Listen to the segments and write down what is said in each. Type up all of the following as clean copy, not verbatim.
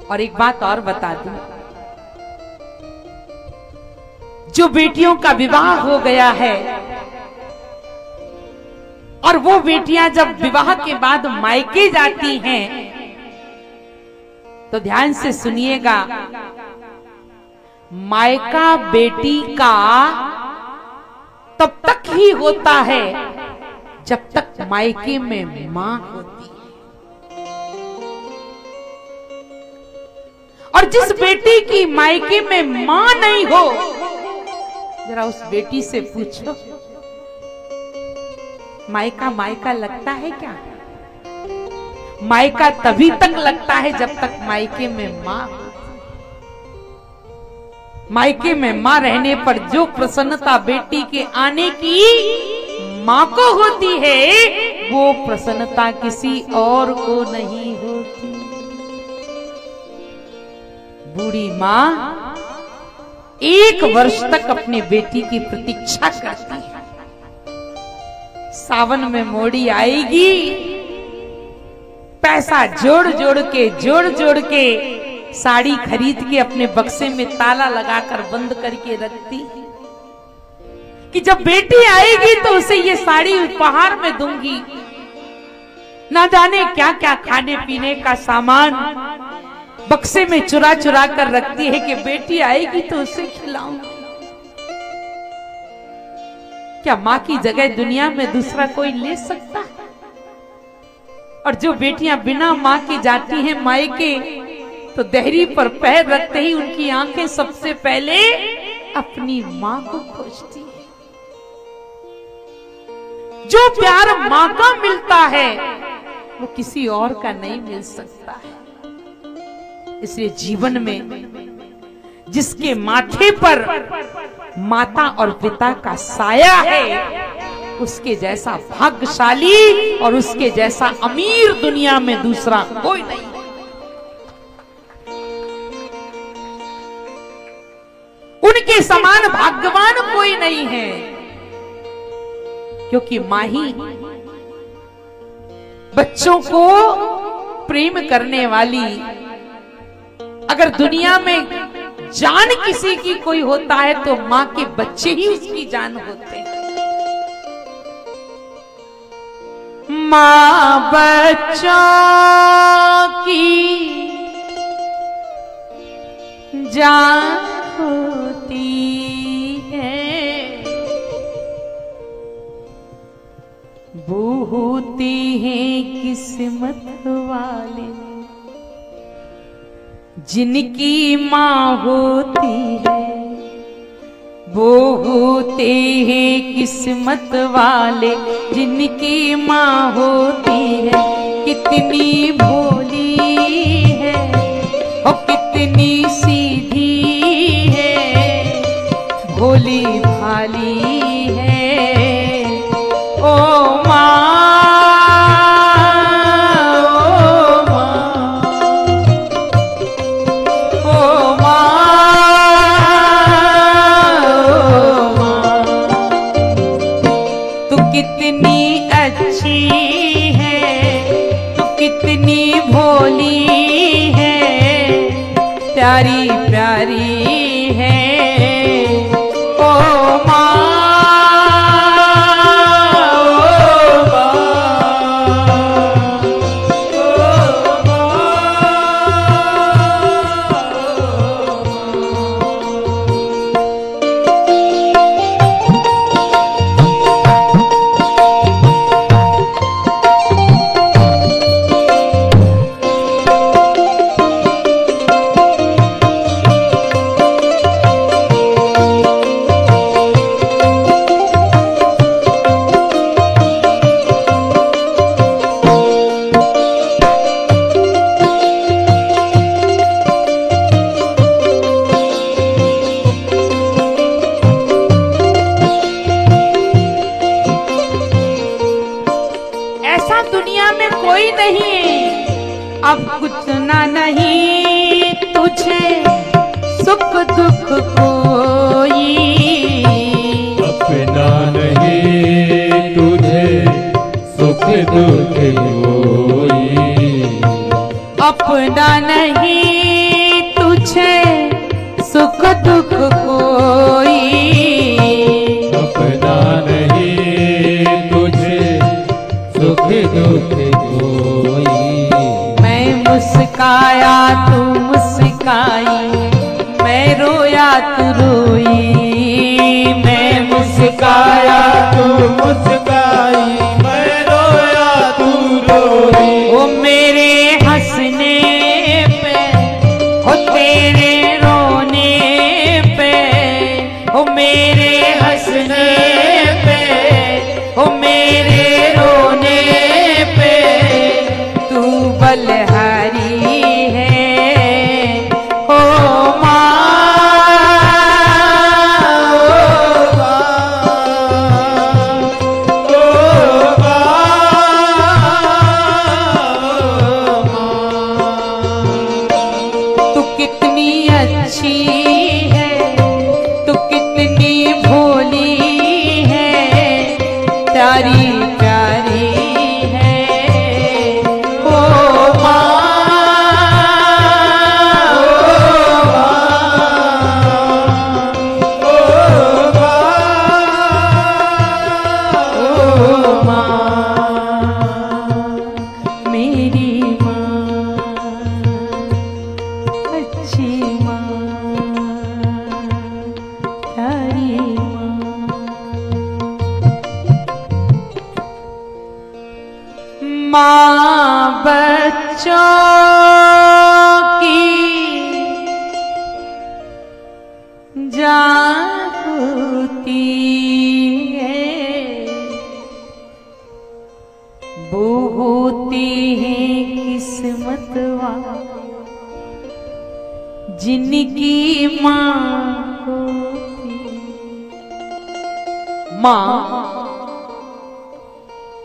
और एक बात और बता दूं, जो बेटियों का विवाह हो गया है और वो बेटियां जब विवाह के बाद मायके जाती हैं, तो ध्यान से सुनिएगा, मायका बेटी का तब तक ही होता है जब तक मायके में मां होती है। और जिस बेटी की मायके में मां नहीं हो, जरा उस बेटी से पूछो, मायका मायका लगता है क्या? मायका तभी तक लगता है जब तक मायके में मां। मायके में मां रहने पर जो प्रसन्नता बेटी के आने की मां को होती है, वो प्रसन्नता किसी और को नहीं होती। बूढ़ी मां 1 वर्ष तक अपने बेटी की प्रतीक्षा करती है। सावन में मोड़ी आएगी, पैसा जोड़ जोड़ के साड़ी खरीद के अपने बक्से में ताला लगाकर बंद करके रखती कि जब बेटी आएगी तो उसे ये साड़ी उपहार में दूंगी। ना जाने क्या क्या खाने पीने का सामान बक्से में चुरा चुरा कर रखती है कि बेटी आएगी तो उसे खिलाऊंगी। क्या मां की जगह दुनिया में दूसरा कोई ले सकता है? और जो बेटियां बिना मां की जाती हैं मायके, तो देहरी पर पैर रखते ही उनकी आंखें सबसे पहले अपनी मां को खोजती है। जो प्यार मां का मिलता है वो किसी और का नहीं मिल सकता है। इसलिए जीवन में जिसके माथे पर माता और पिता का साया है, उसके जैसा भाग्यशाली और उसके जैसा अमीर दुनिया में दूसरा कोई नहीं। उनके समान भाग्यवान कोई नहीं है, क्योंकि मां ही बच्चों को प्रेम करने वाली। अगर दुनिया में जान किसी की कोई होता है तो मां के बच्चे ही उसकी जान होते हैं। मां बच्चों की जान होती है, बूती हैं किस्मत वाले जिनकी मां होती है। वो होते हैं किस्मत वाले जिनकी मां होती है। कितनी भोली है और कितनी सीधी है, भोली भाली है ओ मां। कितनी अच्छी है तू, कितनी भोली है, प्यारी प्यारी है ओ मां। दुनिया में कोई नहीं, अब कुछ ना नहीं तुझे सुख दुख कोई, अपना नहीं तुझे सुख दुख कोई, अपना नहीं दुख कोई, अपना नहीं तुझे सुख दुख कोई। मैं मुस्काया तू मुस्काई, मैं रोया तू रोई, मैं मुस्काया तू मुस्काई, मैं रोया तू रोई। ओ मेरे हंसने पे, हो तेरे रोने पे, हो मेरे हंसने पे, हो मेरे रोने पे, तू बलहारी है ओ माँ। तू कितनी अच्छी है, तू कितनी भोली है, प्यारी प्यारी है ओ माँ। ओ माँ, मेरी माँ, अच्छी माँ, प्यारी माँ बच्चों की जान होती है, वो होती है किस्मतवा जिनकी माँ होती। माँ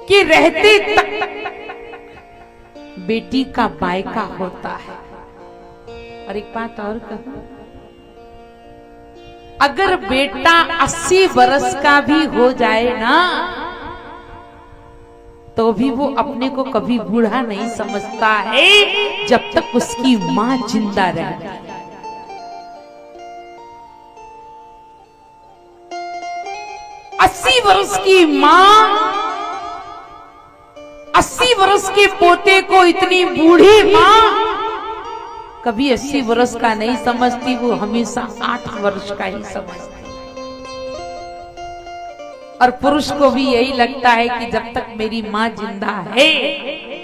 के रहते तक बेटी का बायका होता है। और एक बात और कहूं, अगर बेटा 80 वर्ष का भी हो जाए ना, तो भी वो अपने को कभी बूढ़ा नहीं समझता है, जब तक उसकी मां जिंदा रहती है। 80 वर्ष की मां 80 वर्ष के पोते को इतनी बूढ़ी मां कभी 80 वर्ष का नहीं समझती, वो हमेशा 8 वर्ष का ही समझती। और पुरुष को भी यही लगता है कि जब तक मेरी मां जिंदा है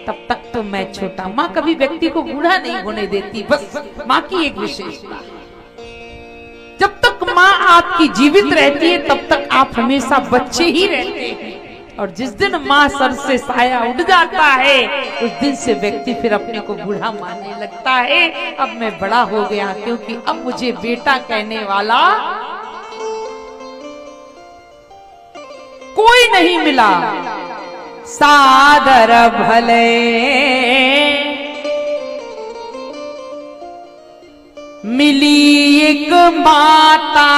तब तक तो मैं छोटा। मां कभी व्यक्ति को बूढ़ा नहीं होने देती, बस मां की एक विशेषता। जब तक मां आपकी जीवित रहती है तब तक आप हमेशा बच्चे ही रहते हैं, और जिस दिन मां सर से साया उड़ जाता है उस दिन से व्यक्ति फिर अपने को बूढ़ा मानने लगता है। अब मैं बड़ा हो गया, क्योंकि अब मुझे बेटा कहने वाला कोई नहीं मिला। सादर भले मिली एक माता,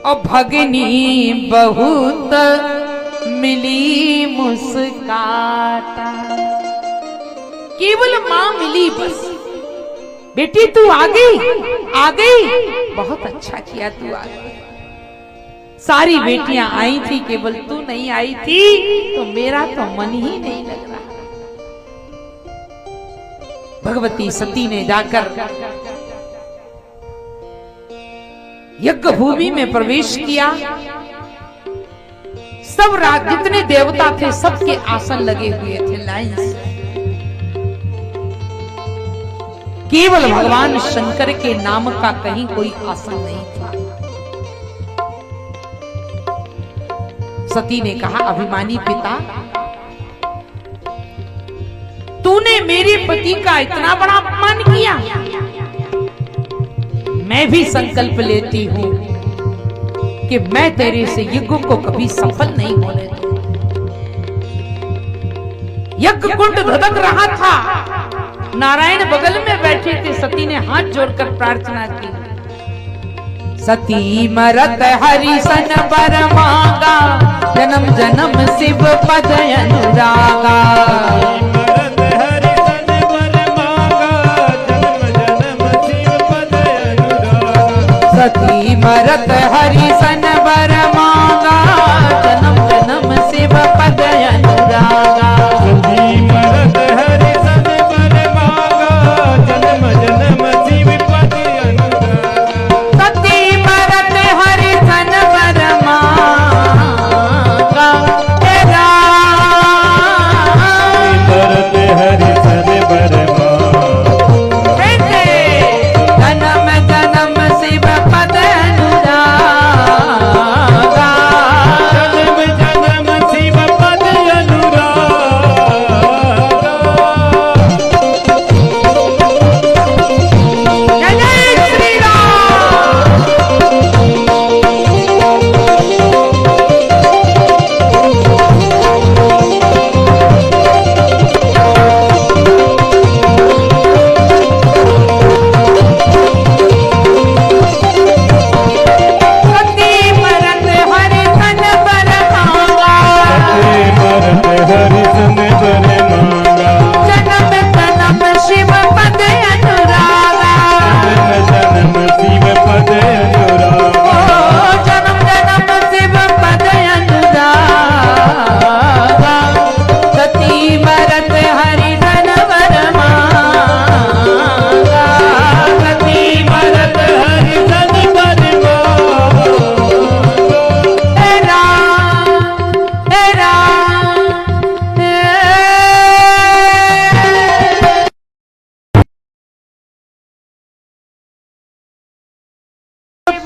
और भगनी बहुत मिली मुस्काता। केवल मां मिली बस। बेटी तू आ गई, बहुत अच्छा किया तू आ गई। सारी बेटियां आई थी, केवल तू नहीं आई थी, तो मेरा तो मन ही नहीं लग रहा। भगवती सती ने जाकर यज्ञ भूमि में प्रवेश किया। सब जितने देवता थे सबके आसन लगे हुए थे लाइन से। केवल भगवान शंकर के नाम का कहीं कोई आसन नहीं था। सती ने कहा, अभिमानी पिता, तूने मेरे पति का इतना बड़ा अपमान किया, मैं भी संकल्प लेती हूं कि मैं तेरे से यज्ञ को कभी सफल नहीं होने दूंगी। यज्ञ कुंड धधक रहा था, नारायण बगल में बैठे थे। सती ने हाथ जोड़कर प्रार्थना की, सती मरत हरि सन बर मांगा, जन्म जन्म शिव पद अनुरागा। सती मरत हरि सन बर मांगा, जन्म जन्म शिव पद अनुरागा। सती मरत हरि सन बर मांगा, जन्म जन्म शिव पद अनुरागा। सती मरत हरि सन बर मांगा, हे राम। मरत हरि सन बर मांगा, जन्म जन्म शिव पद अनुरागा। जन्म जन्म शिव पद अनुरागा। जय जय श्री राम। सती मरत हरि सन बर मांगा, मरत हरि सन बर मांगा। जन्म जन्म शिव पद अनुरागा। जन्म जन्म शिव पद अनुरागा। ओ जन्म जन्म शिव पद अनुरागा। सती मरत हरि सन बर मांगा, सती मरत हरि सन बर मांगा। हे राम, हे राम, हे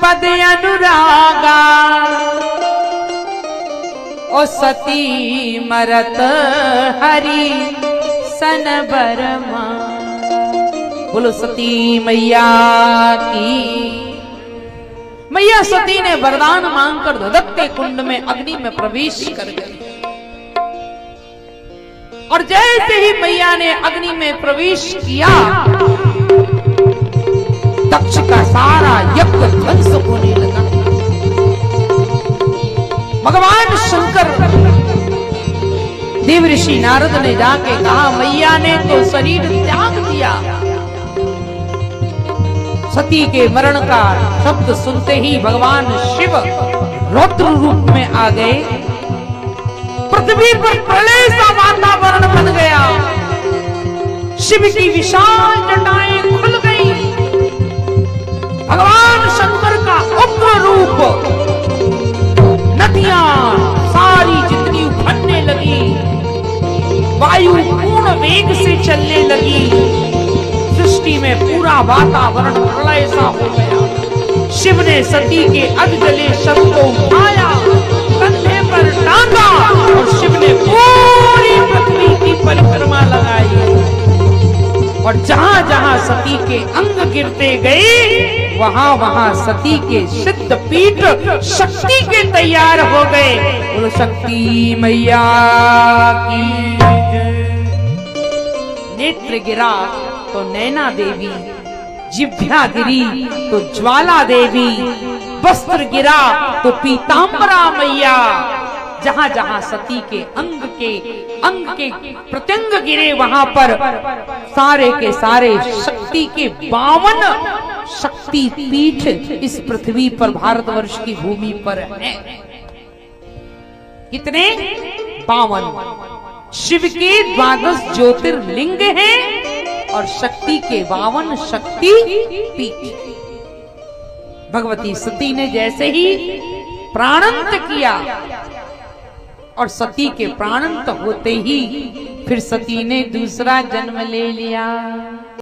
पद अनुरागा। ओ सती मरत हरि सन बर मांगा। बोलो सती मैया की। मैया सती ने वरदान मांगकर धधकते कुंड में अग्नि में प्रवेश कर गई। और जैसे ही मैया ने अग्नि में प्रवेश किया, दक्ष का सारा यज्ञ ध्वंस होने लगा। भगवान शंकर देव ऋषि नारद ने जाके कहा, मैया ने तो शरीर त्याग दिया। सती के मरण का शब्द सुनते ही भगवान शिव रौद्र रूप में आ गए। पृथ्वी पर प्रलय सा वातावरण बन गया। शिव की विशाल जटाएं खुल गई। भगवान शंकर का उग्र रूप, नदियां सारी जितनी उफनने लगी, वायु पूर्ण वेग से चलने लगी। सृष्टि में पूरा वातावरण प्रलय सा हो गया। शिव ने सती के अध जले शव को उठाया, कंधे पर टांगा और शिव ने पूरी पृथ्वी की परिक्रमा लगाई। और जहां जहां सती के अंग गिरते गए, वहां वहां सती के सिद्ध पीठ शक्ति के तैयार हो गए। बोलो शक्ति मैया की। नेत्र गिरा तो नैना देवी, जिह्वा गिरी तो ज्वाला देवी, वस्त्र गिरा तो पीतांबरा मैया। जहां जहां सती के अंग के प्रत्यंग गिरे, वहां पर सारे के सारे शक्ति के 52 शक्ति पीठ इस पृथ्वी पर, भारतवर्ष की भूमि पर है। कितने? 52। शिव के 12 ज्योतिर्लिंग हैं और शक्ति के 52 शक्ति पीठ। भगवती सती ने जैसे ही प्राणंत किया, और सती के प्राणंत होते ही फिर सती ने दूसरा जन्म ले लिया।